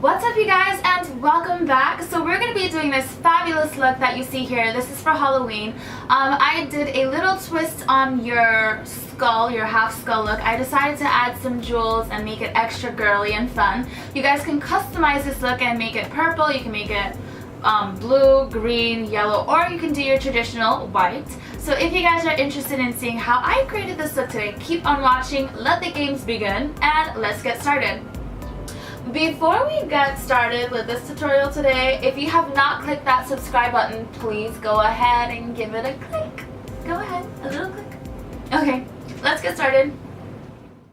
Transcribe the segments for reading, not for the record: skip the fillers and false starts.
What's up you guys and welcome back. So we're going to be doing this fabulous look that you see here. This is for Halloween. I did a little twist on your skull, your half skull look. I decided to add some jewels and make it extra girly and fun. You guys can customize this look and make it purple. You can make it blue, green, yellow, or you can do your traditional white. So if you guys are interested in seeing how I created this look today, keep on watching, let the games begin, and let's get started. Before we get started with this tutorial today, if you have not clicked that subscribe button, please go ahead and give it a click. Go ahead, a little click. Okay, let's get started.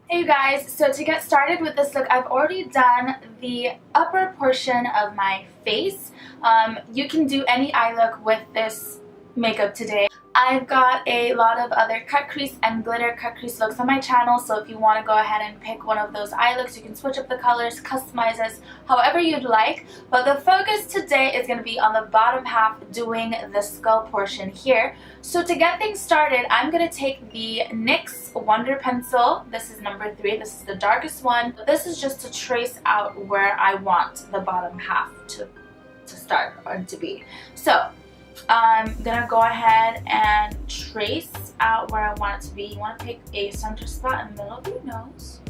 Hey you guys, so to get started with this look, I've already done the upper portion of my face. You can do any eye look with this makeup today. I've got a lot of other cut crease and glitter cut crease looks on my channel, so if you want to go ahead and pick one of those eye looks, you can switch up the colors, customize this however you'd like. But the focus today is going to be on the bottom half, doing the skull portion here. So to get things started, I'm going to take the NYX Wonder Pencil. This is number 3. This is the darkest one. This is just to trace out where I want the bottom half to start or to be. So I'm gonna go ahead and trace out where I want it to be. You want to pick a center spot in the middle of your nose.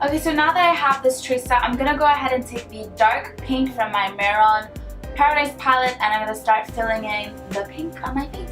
Okay, so now that I have this traced out, I'm going to go ahead and take the dark pink from my Mehron Palette and I'm going to start filling in the pink on my face.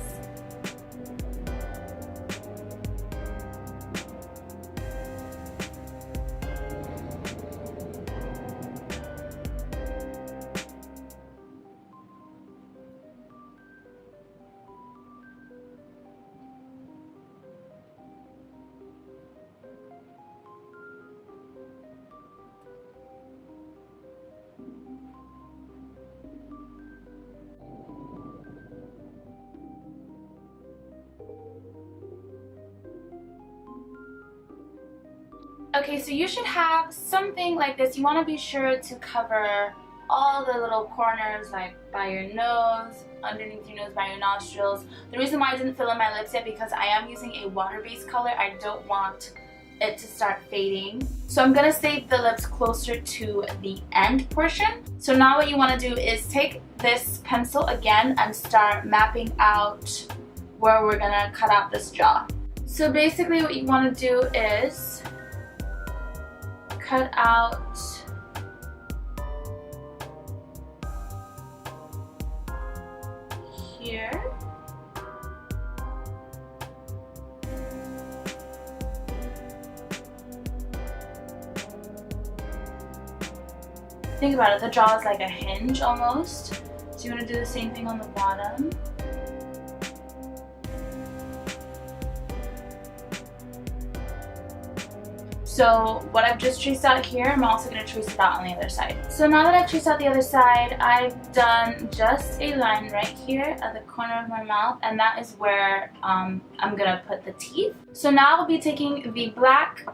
Okay, so you should have something like this. You want to be sure to cover all the little corners, like by your nose, underneath your nose, by your nostrils. The reason why I didn't fill in my lips yet, because I am using a water-based color. I don't want it to start fading. So I'm going to save the lips closer to the end portion. So now what you want to do is take this pencil again and start mapping out where we're going to cut out this jaw. So basically what you want to do is cut out here. Think about it, the jaw is like a hinge almost. So you want to do the same thing on the bottom. So what I've just traced out here, I'm also going to trace it out on the other side. So now that I've traced out the other side, I've done just a line right here at the corner of my mouth, and that is where I'm going to put the teeth. So now I'll be taking the black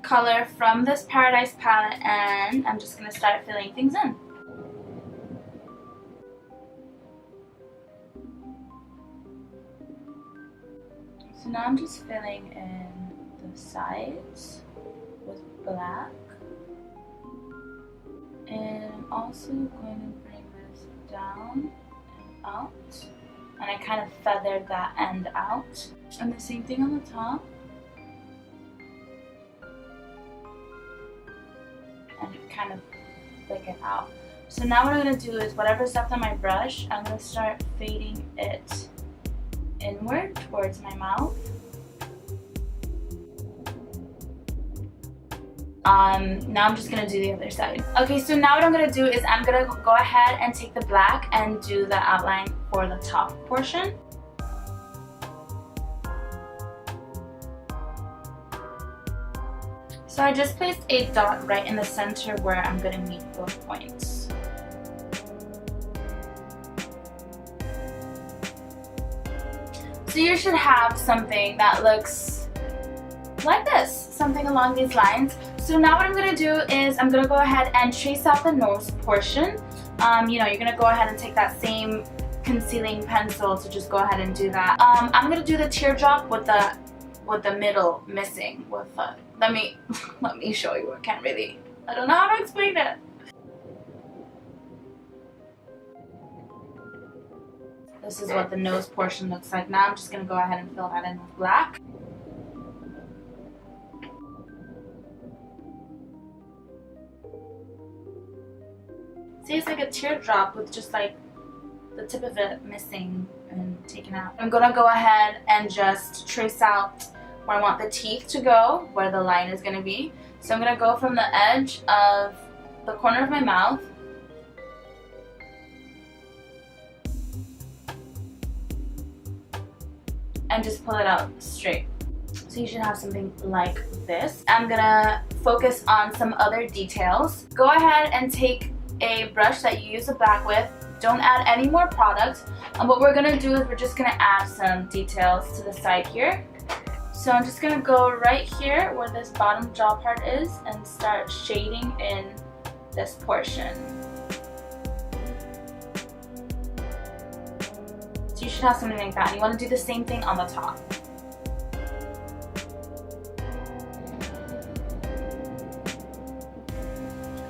color from this Paradise palette and I'm just going to start filling things in. So now I'm just filling in the sides with black, and I'm also going to bring this down and out, and I kind of feathered that end out, and the same thing on the top, and kind of flick it out. So now what I'm going to do is whatever's left on my brush, I'm going to start fading it inward towards my mouth. Now I'm just going to do the other side. Okay, so now what I'm going to do is I'm going to go ahead and take the black and do the outline for the top portion. So I just placed a dot right in the center where I'm going to meet both points. So you should have something that looks like this, something along these lines. So now what I'm going to do is I'm going to go ahead and trace out the nose portion. You know, you're going to go ahead and take that same concealing pencil to just go ahead and do that. I'm going to do the teardrop with the middle missing. Let me show you. I don't know how to explain it. This is what the nose portion looks like. Now I'm just going to go ahead and fill that in with black. See, it's like a teardrop with just like the tip of it missing and taken out. I'm going to go ahead and just trace out where I want the teeth to go, where the line is going to be. So I'm going to go from the edge of the corner of my mouth and just pull it out straight. So you should have something like this. I'm gonna focus on some other details. Go ahead and take a brush that you use the black with. Don't add any more product. And what we're gonna do is we're just gonna add some details to the side here. So I'm just gonna go right here where this bottom jaw part is and start shading in this portion. So you should have something like that. And you want to do the same thing on the top.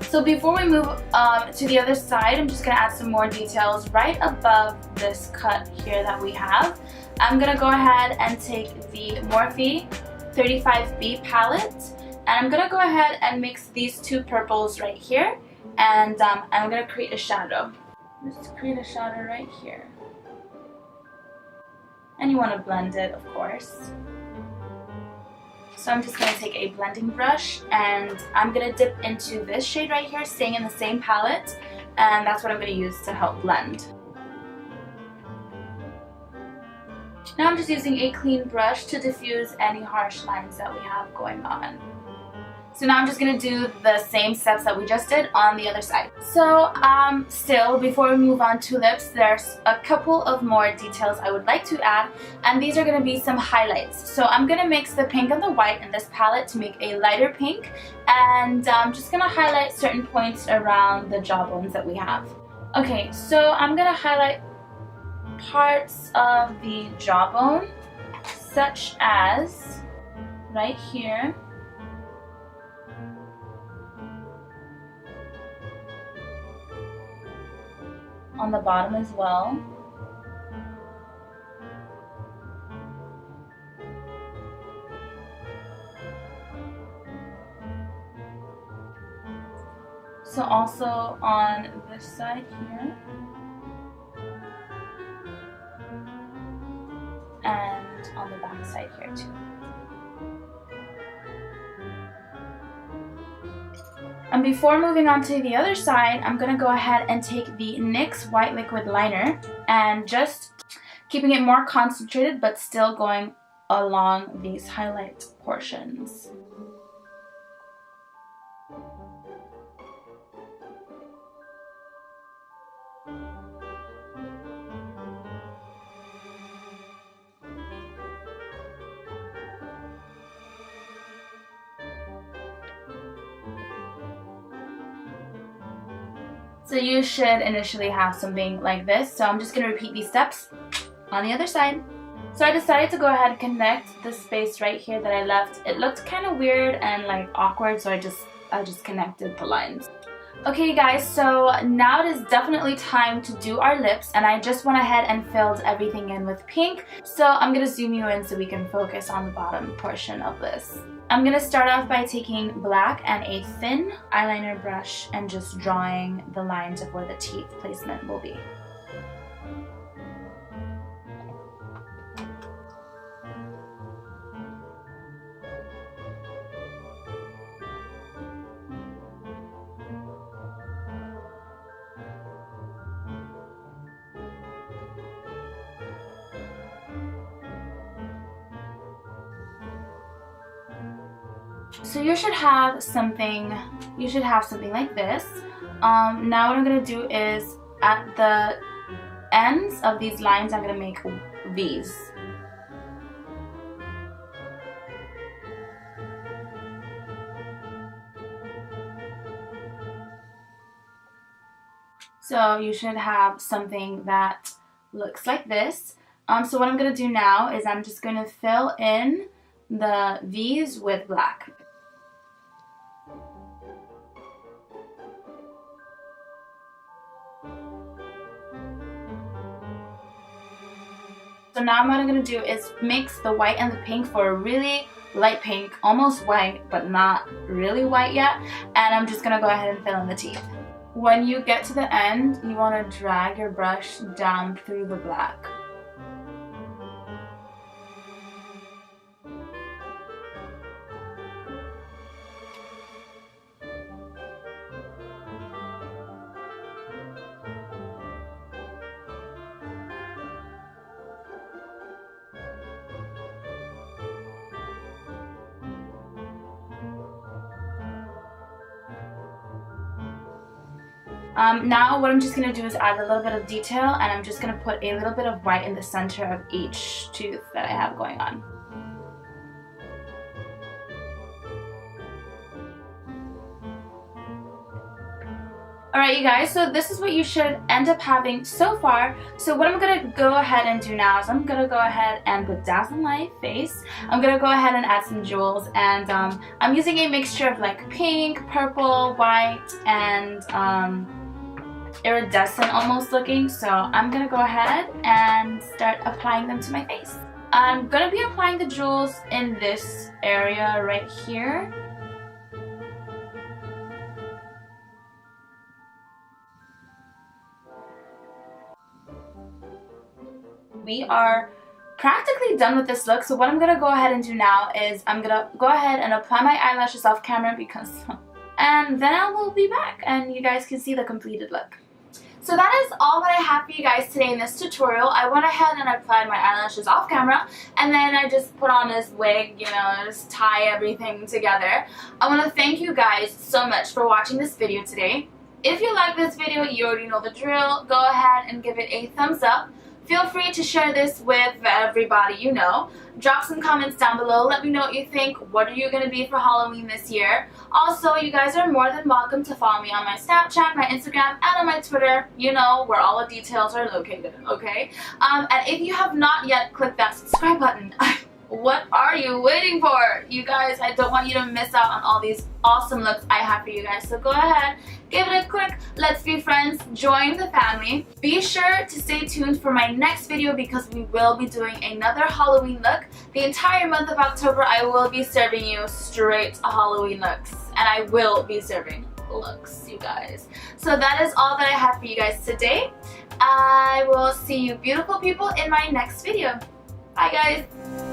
So before we move to the other side, I'm just going to add some more details right above this cut here that we have. I'm going to go ahead and take the Morphe 35B palette, and I'm going to go ahead and mix these two purples right here, and I'm going to create a shadow. Let's create a shadow right here. And you want to blend it, of course. So I'm just going to take a blending brush and I'm going to dip into this shade right here, staying in the same palette, and that's what I'm going to use to help blend. Now I'm just using a clean brush to diffuse any harsh lines that we have going on. So now I'm just going to do the same steps that we just did on the other side. So still, before we move on to lips, there's a couple of more details I would like to add, and these are going to be some highlights. So I'm going to mix the pink and the white in this palette to make a lighter pink, and I'm just going to highlight certain points around the jawbones that we have. Okay, so I'm going to highlight parts of the jawbone, such as right here, on the bottom as well. So also on this side here. And on the back side here too. And before moving on to the other side, I'm going to go ahead and take the NYX White Liquid Liner and just keeping it more concentrated but still going along these highlight portions. So you should initially have something like this. So I'm just going to repeat these steps on the other side. So I decided to go ahead and connect the space right here that I left. It looked kind of weird and like awkward, so I just connected the lines. Okay guys, so now it is definitely time to do our lips, and I just went ahead and filled everything in with pink. So I'm going to zoom you in so we can focus on the bottom portion of this. I'm going to start off by taking black and a thin eyeliner brush and just drawing the lines of where the teeth placement will be. So you should have something like this. Now what I'm going to do is at the ends of these lines I'm going to make V's. So you should have something that looks like this. So what I'm going to do now is I'm just going to fill in the V's with black. So now what I'm going to do is mix the white and the pink for a really light pink, almost white, but not really white yet. And I'm just going to go ahead and fill in the teeth. When you get to the end, you want to drag your brush down through the black. Now what I'm just going to do is add a little bit of detail, and I'm just going to put a little bit of white in the center of each tooth that I have going on. Alright you guys, so this is what you should end up having so far. So what I'm going to go ahead and do now is I'm going to go ahead and bedazzle my face. I'm going to go ahead and add some jewels, and I'm using a mixture of like pink, purple, white, and iridescent almost looking. So I'm going to go ahead and start applying them to my face. I'm going to be applying the jewels in this area right here. We are practically done with this look, so what I'm going to go ahead and do now is I'm going to go ahead and apply my eyelashes off camera because and then I will be back and you guys can see the completed look. So that is all that I have for you guys today in this tutorial. I went ahead and applied my eyelashes off camera, and then I just put on this wig, you know, just tie everything together. I want to thank you guys so much for watching this video today. If you like this video, you already know the drill. Go ahead and give it a thumbs up. Feel free to share this with everybody you know. Drop some comments down below. Let me know what you think. What are you going to be for Halloween this year? Also, you guys are more than welcome to follow me on my Snapchat, my Instagram, and on my Twitter. You know where all the details are located, okay? And if you have not yet clicked that subscribe button, what are you waiting for? You guys, I don't want you to miss out on all these awesome looks I have for you guys. So go ahead, give it a click. Let's be friends. Join the family. Be sure to stay tuned for my next video because we will be doing another Halloween look. The entire month of October, I will be serving you straight Halloween looks. And I will be serving looks, you guys. So that is all that I have for you guys today. I will see you beautiful people in my next video. Bye guys.